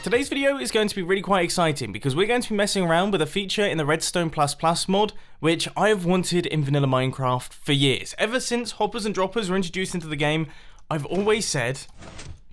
Today's video is going to be really quite exciting because we're going to be messing around with a feature in the Redstone mod, which I've wanted in vanilla Minecraft for years. Ever since hoppers and droppers were introduced into the game, I've always said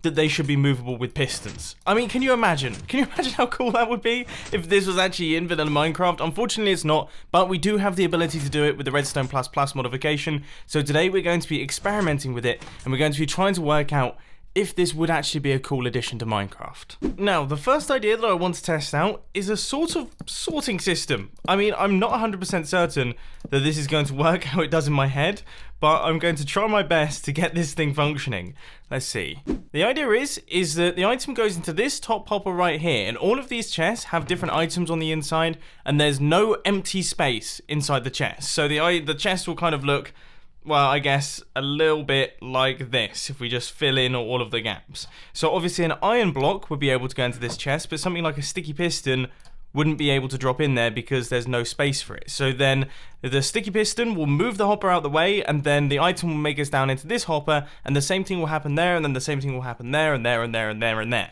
that they should be movable with pistons. I mean, can you imagine? Can you imagine how cool that would be if this was actually in vanilla Minecraft? Unfortunately, it's not, but we do have the ability to do it with the Redstone modification. So today we're going to be experimenting with it, and we're going to be trying to work out if this would actually be a cool addition to Minecraft. Now, the first idea that I want to test out is a sort of sorting system. I mean, I'm not 100% certain that this is going to work how it does in my head, but I'm going to try my best to get this thing functioning. Let's see. The idea is that the item goes into this top hopper right here, and all of these chests have different items on the inside, and there's no empty space inside the chest. So the chest will kind of look, well, I guess a little bit like this if we just fill in all of the gaps. So obviously an iron block would be able to go into this chest, but something like a sticky piston wouldn't be able to drop in there because there's no space for it. So then the sticky piston will move the hopper out the way, and then the item will make us down into this hopper, and the same thing will happen there, and then the same thing will happen there, and there, and there, and there, and there.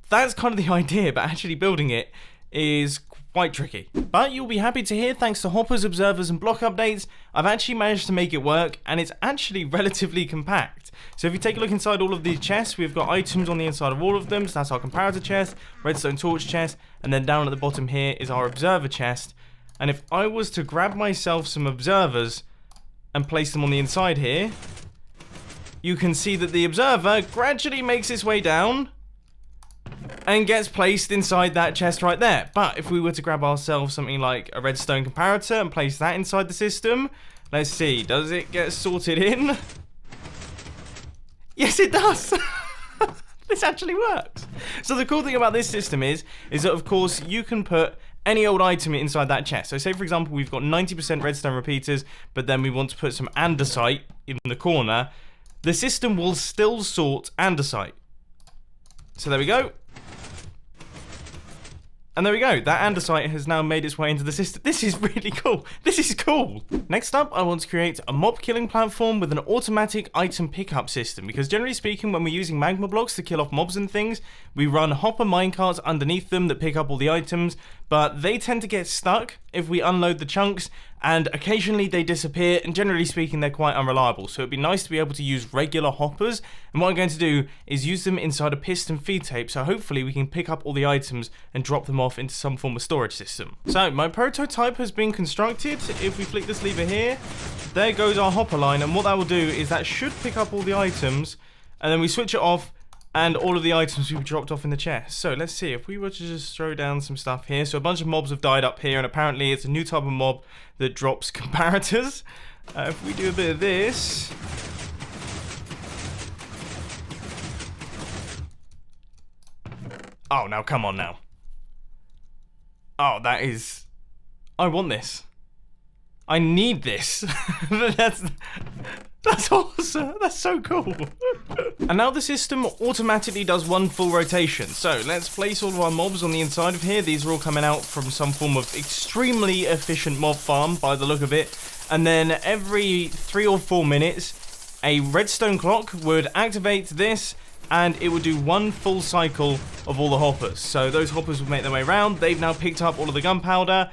That's kind of the idea, but actually building it is quite tricky. But you'll be happy to hear, thanks to hoppers, observers, and block updates, I've actually managed to make it work, and it's actually relatively compact. So if you take a look inside all of these chests, we've got items on the inside of all of them. So that's our comparator chest, redstone torch chest, and then down at the bottom here is our observer chest. And if I was to grab myself some observers and place them on the inside here, you can see that the observer gradually makes its way down and gets placed inside that chest right there. But if we were to grab ourselves something like a redstone comparator and place that inside the system, let's see, does it get sorted in? Yes, it does. This actually works. So the cool thing about this system is that of course you can put any old item inside that chest. So say for example we've got 90% redstone repeaters, but then we want to put some andesite in the corner. The system will still sort andesite. So there we go. And there we go, that andesite has now made its way into the system. This is really cool. This is cool. Next up, I want to create a mob killing platform with an automatic item pickup system, because generally speaking, when we're using magma blocks to kill off mobs and things, we run hopper minecarts underneath them that pick up all the items, but they tend to get stuck if we unload the chunks, and occasionally they disappear, and generally speaking they're quite unreliable. So it'd be nice to be able to use regular hoppers, and what I'm going to do is use them inside a piston feed tape, so hopefully we can pick up all the items and drop them off into some form of storage system. So my prototype has been constructed. If we flick this lever here, there goes our hopper line, and what that will do is that should pick up all the items, and then we switch it off, and all of the items we've dropped off in the chest. So let's see, if we were to just throw down some stuff here. So a bunch of mobs have died up here, and apparently it's a new type of mob that drops comparators. If we do a bit of this. Oh, now come on now. Oh, that is... I want this. I need this. That's awesome. That's so cool. And now the system automatically does one full rotation. So let's place all of our mobs on the inside of here. These are all coming out from some form of extremely efficient mob farm by the look of it. And then every 3 or 4 minutes, a redstone clock would activate this, and it would do one full cycle of all the hoppers. So those hoppers would make their way around. They've now picked up all of the gunpowder,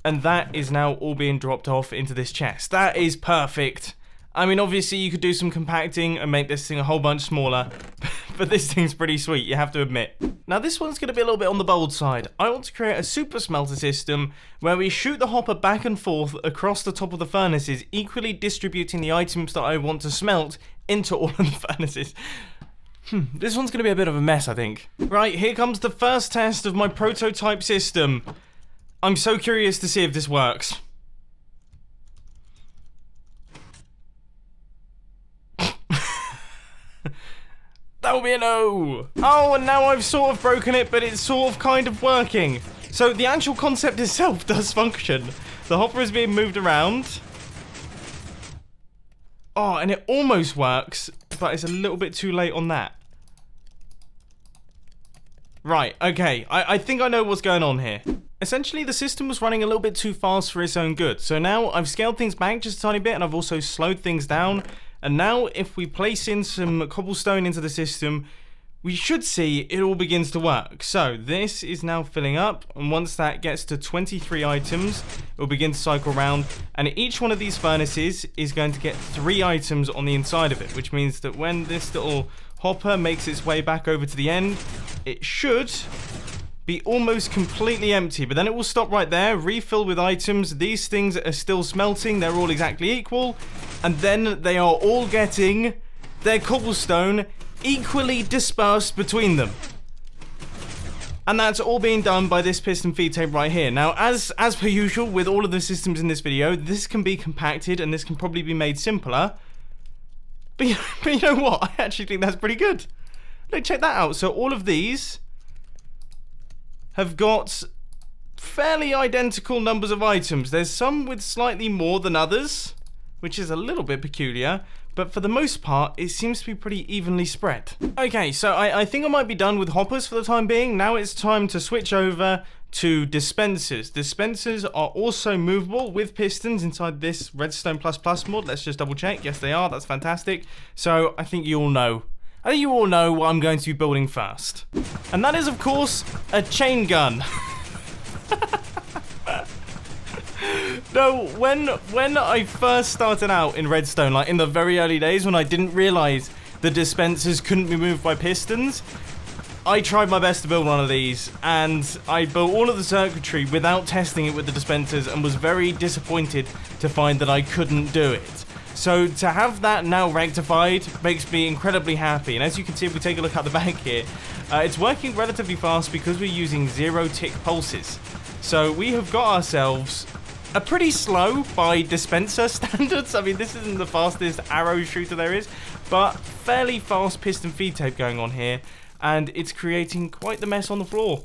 and that is now all being dropped off into this chest. That is perfect. I mean, obviously you could do some compacting and make this thing a whole bunch smaller, but this thing's pretty sweet, you have to admit. Now this one's going to be a little bit on the bold side. I want to create a super smelter system where we shoot the hopper back and forth across the top of the furnaces, equally distributing the items that I want to smelt into all of the furnaces. This one's going to be a bit of a mess, I think. Right, here comes the first test of my prototype system. I'm so curious to see if this works. That will be a no. Oh, and now I've sort of broken it, but it's sort of kind of working. So the actual concept itself does function. The hopper is being moved around. Oh, and it almost works, but it's a little bit too late on that. Right, okay, I think I know what's going on here. Essentially, the system was running a little bit too fast for its own good. So now I've scaled things back just a tiny bit, and I've also slowed things down. And now if we place in some cobblestone into the system, we should see it all begins to work. So this is now filling up, and once that gets to 23 items, it will begin to cycle around, and each one of these furnaces is going to get 3 items on the inside of it, which means that when this little hopper makes its way back over to the end, it should be almost completely empty, but then it will stop right there, refill with items. These things are still smelting, they're all exactly equal, and then they are all getting their cobblestone equally dispersed between them. And that's all being done by this piston feed tape right here. Now, as per usual with all of the systems in this video, this can be compacted and this can probably be made simpler. But you know what? I actually think that's pretty good. Look, check that out. So all of these have got fairly identical numbers of items. There's some with slightly more than others, which is a little bit peculiar, but for the most part, it seems to be pretty evenly spread. Okay, so I think I might be done with hoppers for the time being. Now it's time to switch over to dispensers. Dispensers are also movable with pistons inside this Redstone++ mod. Let's just double check. Yes, they are. That's fantastic. So I think you all know. I think you all know what I'm going to be building first. And that is, of course, a chain gun. No, when I first started out in Redstone, like in the very early days when I didn't realise the dispensers couldn't be moved by pistons, I tried my best to build one of these, and I built all of the circuitry without testing it with the dispensers and was very disappointed to find that I couldn't do it. So to have that now rectified makes me incredibly happy, and as you can see if we take a look at the back here, it's working relatively fast because we're using 0-tick pulses. So we have got ourselves a pretty slow by dispenser standards. I mean, this isn't the fastest arrow shooter there is, but fairly fast piston feed tape going on here, and it's creating quite the mess on the floor.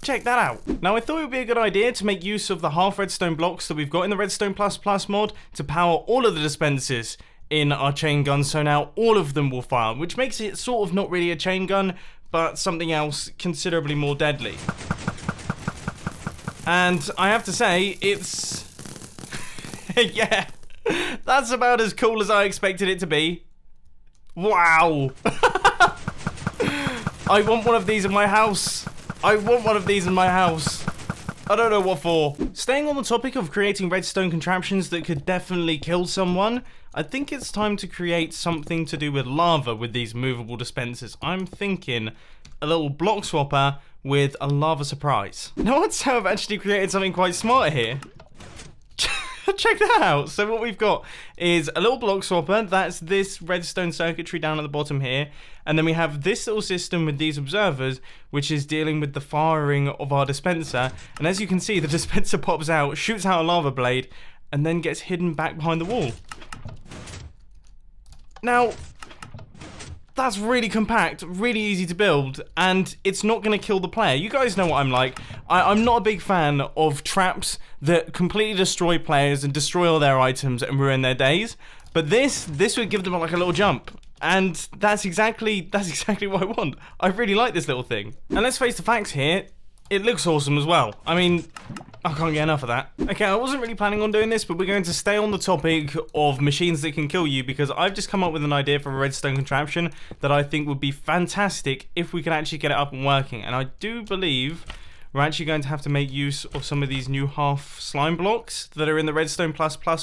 Check that out. Now, I thought it would be a good idea to make use of the half redstone blocks that we've got in the Redstone++ mod to power all of the dispensers in our chain gun, so now all of them will fire, which makes it sort of not really a chain gun, but something else considerably more deadly. And I have to say, it's... yeah, that's about as cool as I expected it to be. Wow. I want one of these in my house. I want one of these in my house. I don't know what for. Staying on the topic of creating redstone contraptions that could definitely kill someone, I think it's time to create something to do with lava with these movable dispensers. I'm thinking a little block swapper with a lava surprise. Now I'd say I've actually created something quite smart here. Check that out. So what we've got is a little block swapper. That's this redstone circuitry down at the bottom here. And then we have this little system with these observers, which is dealing with the firing of our dispenser. And as you can see, the dispenser pops out, shoots out a lava blade, and then gets hidden back behind the wall. Now, that's really compact, really easy to build, and it's not going to kill the player. You guys know what I'm like. I'm not a big fan of traps that completely destroy players and destroy all their items and ruin their days. But this would give them like a little jump. And that's exactly what I want. I really like this little thing. And let's face the facts here, it looks awesome as well. I mean, I can't get enough of that. Okay, I wasn't really planning on doing this, but we're going to stay on the topic of machines that can kill you because I've just come up with an idea for a redstone contraption that I think would be fantastic if we can actually get it up and working. And I do believe we're actually going to have to make use of some of these new half slime blocks that are in the Redstone++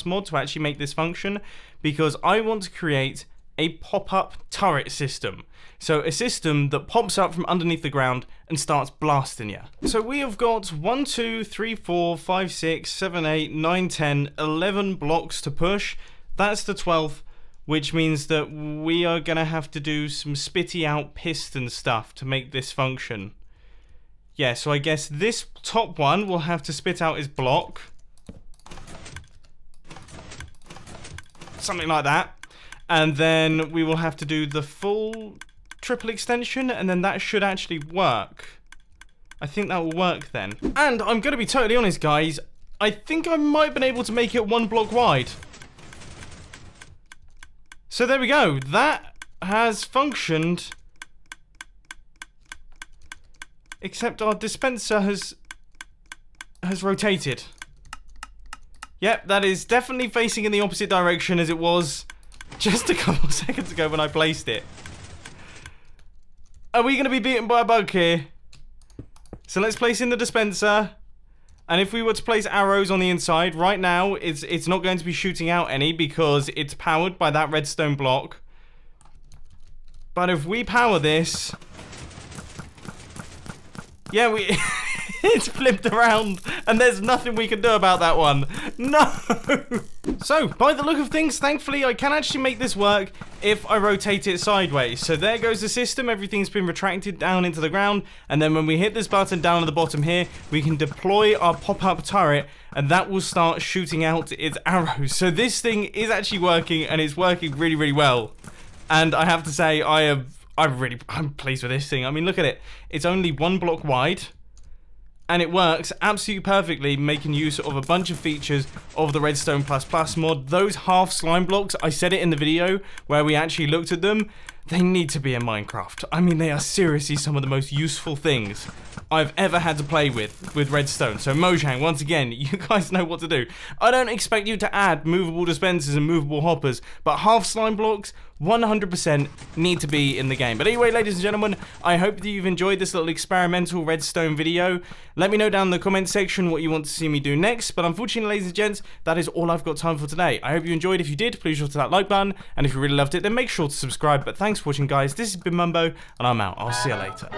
mod to actually make this function, because I want to create a pop-up turret system. So a system that pops up from underneath the ground and starts blasting you. So we have got 1, 2, 3, 4, 5, 6, 7, 8, 9, 10, 11 blocks to push. That's the 12th, which means that we are gonna have to do some spitty out piston stuff to make this function. Yeah, so I guess this top one will have to spit out his block. Something like that. And then we will have to do the full triple extension, and then that should actually work. I think that will work then. And I'm going to be totally honest, guys. I think I might have been able to make it 1 block wide. So there we go. That has functioned. Except our dispenser has rotated. Yep, that is definitely facing in the opposite direction as it was just a couple of seconds ago when I placed it. Are we going to be beaten by a bug here? So let's place in the dispenser. And if we were to place arrows on the inside, right now, it's not going to be shooting out any because it's powered by that redstone block. But if we power this... Yeah, we... It's flipped around, and there's nothing we can do about that one. No! So, by the look of things, thankfully, I can actually make this work if I rotate it sideways. So there goes the system, everything's been retracted down into the ground, and then when we hit this button down at the bottom here, we can deploy our pop-up turret, and that will start shooting out its arrows. So this thing is actually working, and it's working really, really well. And I have to say, I'm pleased with this thing. I mean, look at it. It's only 1 block wide. And it works absolutely perfectly, making use of a bunch of features of the Redstone mod. Those half slime blocks, I said it in the video where we actually looked at them, they need to be in Minecraft. I mean, they are seriously some of the most useful things I've ever had to play with Redstone. So Mojang, once again, you guys know what to do. I don't expect you to add movable dispensers and movable hoppers, but half slime blocks 100% need to be in the game. But anyway, ladies and gentlemen, I hope that you've enjoyed this little experimental redstone video. Let me know down in the comment section what you want to see me do next. But unfortunately, ladies and gents, that is all I've got time for today. I hope you enjoyed. If you did, please hit that like button. And if you really loved it, then make sure to subscribe. But thanks for watching, guys. This has been Mumbo, and I'm out. I'll see you later.